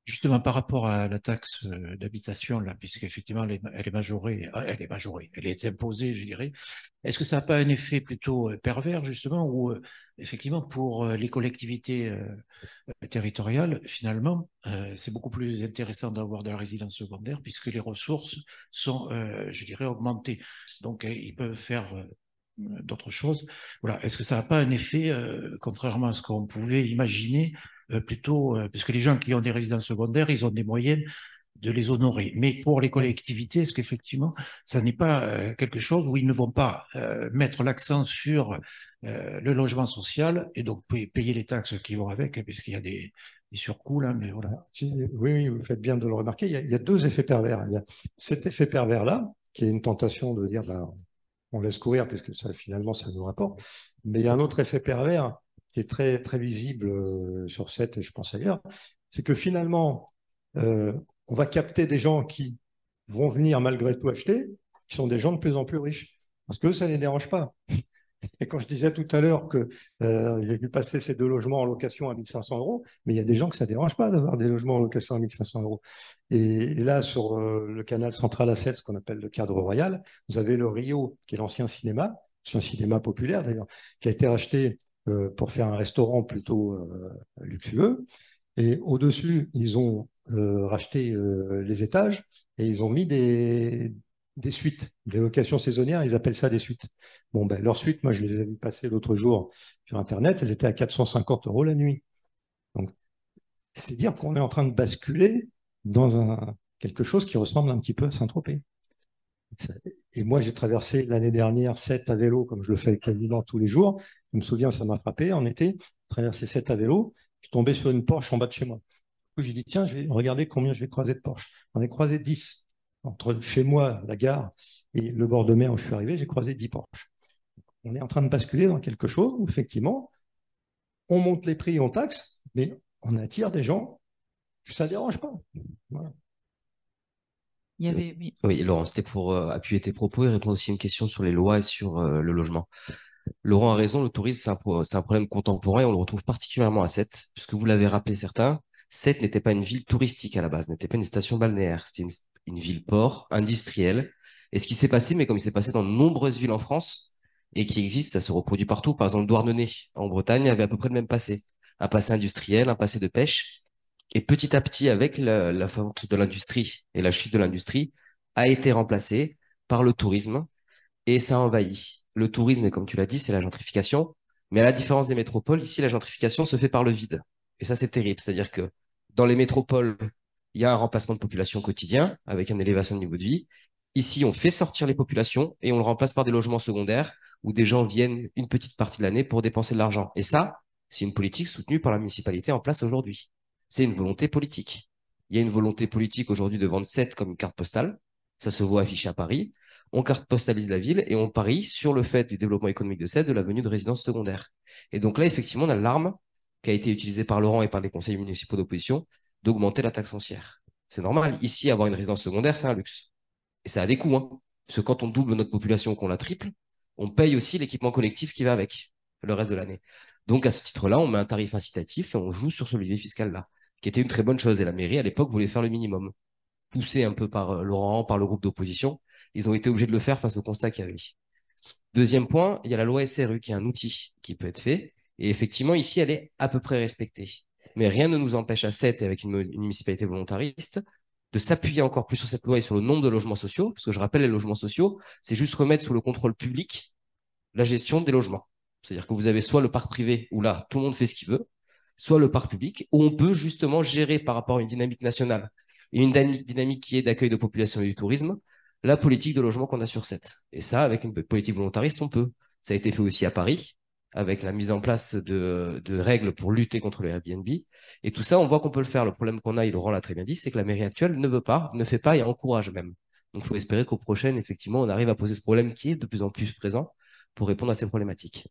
Justement, par rapport à la taxe d'habitation, là, puisqu'effectivement, elle est majorée, elle est imposée, je dirais. Est-ce que ça n'a pas un effet plutôt pervers, justement, où, effectivement, pour les collectivités territoriales, finalement, c'est beaucoup plus intéressant d'avoir de la résidence secondaire, puisque les ressources sont, je dirais, augmentées. Donc, ils peuvent faire d'autres choses. Voilà. Est-ce que ça n'a pas un effet, contrairement à ce qu'on pouvait imaginer, plutôt, parce que les gens qui ont des résidences secondaires, ils ont des moyens de les honorer. Mais pour les Ouais. collectivités, est-ce qu'effectivement, ça n'est pas quelque chose où ils ne vont pas mettre l'accent sur le logement social et donc payer les taxes qui vont avec, puisqu'il y a des surcoûts là, mais voilà. Oui, oui, vous faites bien de le remarquer. Il y a deux effets pervers. Il y a cet effet pervers-là, qui est une tentation de dire, ben, on laisse courir, puisque ça, finalement, ça nous rapporte. Mais il y a un autre effet pervers qui est très, très visible sur cette, et je pense ailleurs, c'est que finalement, euh, on va capter des gens qui vont venir malgré tout acheter, qui sont des gens de plus en plus riches. Parce que ça ne les dérange pas. Et quand je disais tout à l'heure que j'ai vu passer ces deux logements en location à 1500 euros, mais il y a des gens que ça ne dérange pas d'avoir des logements en location à 1500 euros. Et là, sur le canal Central A7, ce qu'on appelle le cadre royal, vous avez le Rio, qui est l'ancien cinéma populaire d'ailleurs, qui a été racheté pour faire un restaurant plutôt luxueux. Et au-dessus, ils ont racheté les étages et ils ont mis des suites, des locations saisonnières, ils appellent ça des suites. Bon, ben, leurs suites, moi, je les ai vues passer l'autre jour sur Internet, elles étaient à 450 euros la nuit. Donc, c'est dire qu'on est en train de basculer dans quelque chose qui ressemble un petit peu à Saint-Tropez. Et moi, j'ai traversé l'année dernière 7 à vélo, comme je le fais quasiment tous les jours. Je me souviens, ça m'a frappé en été, traversé 7 à vélo, je suis tombé sur une Porsche en bas de chez moi. J'ai dit, tiens, je vais regarder combien je vais croiser de Porsche. J'en ai croisé 10. Entre chez moi, la gare, et le bord de mer où je suis arrivé, j'ai croisé 10 Porsche. On est en train de basculer dans quelque chose où, effectivement, on monte les prix, on taxe, mais on attire des gens que ça ne dérange pas. Voilà. Il y avait, oui. Oui, Laurent, c'était pour appuyer tes propos et répondre aussi à une question sur les lois et sur le logement. Laurent a raison, le tourisme, c'est un problème contemporain et on le retrouve particulièrement à Sète, puisque vous l'avez rappelé certains, Sète n'était pas une ville touristique à la base, n'était pas une station balnéaire, c'était une ville-port industrielle. Et ce qui s'est passé, mais comme il s'est passé dans de nombreuses villes en France, et qui existe, ça se reproduit partout, par exemple Douarnenez, en Bretagne, avait à peu près le même passé. Un passé industriel, un passé de pêche, et petit à petit, avec la fonte de l'industrie et la chute de l'industrie, a été remplacé par le tourisme et ça envahit. Le tourisme, et comme tu l'as dit, c'est la gentrification. Mais à la différence des métropoles, ici, la gentrification se fait par le vide. Et ça, c'est terrible. C'est-à-dire que dans les métropoles, il y a un remplacement de population quotidien avec une élévation de niveau de vie. Ici, on fait sortir les populations et on le remplace par des logements secondaires où des gens viennent une petite partie de l'année pour dépenser de l'argent. Et ça, c'est une politique soutenue par la municipalité en place aujourd'hui. C'est une volonté politique. Il y a une volonté politique aujourd'hui de vendre 7 comme une carte postale. Ça se voit affiché à Paris. On carte postalise la ville et on parie sur le fait du développement économique de Sète, de la venue de résidences secondaires. Et donc là, effectivement, on a l'arme qui a été utilisée par Laurent et par les conseils municipaux d'opposition d'augmenter la taxe foncière. C'est normal. Ici, avoir une résidence secondaire, c'est un luxe. Et ça a des coûts, hein. Parce que quand on double notre population, qu'on la triple, on paye aussi l'équipement collectif qui va avec le reste de l'année. Donc, à ce titre-là, on met un tarif incitatif et on joue sur ce levier fiscal-là, qui était une très bonne chose. Et la mairie, à l'époque, voulait faire le minimum. Poussé un peu par Laurent, par le groupe d'opposition, ils ont été obligés de le faire face au constat qu'il y avait. Deuxième point, il y a la loi SRU qui est un outil qui peut être fait. Et effectivement, ici, elle est à peu près respectée. Mais rien ne nous empêche à 7, avec une municipalité volontariste, de s'appuyer encore plus sur cette loi et sur le nombre de logements sociaux. Parce que je rappelle, les logements sociaux, c'est juste remettre sous le contrôle public la gestion des logements. C'est-à-dire que vous avez soit le parc privé, où là, tout le monde fait ce qu'il veut, soit le parc public, où on peut justement gérer par rapport à une dynamique nationale et une dynamique qui est d'accueil de population et du tourisme, la politique de logement qu'on a sur 7. Et ça, avec une politique volontariste, on peut. Ça a été fait aussi à Paris, avec la mise en place de règles pour lutter contre le Airbnb. Et tout ça, on voit qu'on peut le faire. Le problème qu'on a, et Laurent l'a très bien dit, c'est que la mairie actuelle ne veut pas, ne fait pas et encourage même. Donc, il faut espérer qu'au prochain, effectivement, on arrive à poser ce problème qui est de plus en plus présent pour répondre à ces problématiques.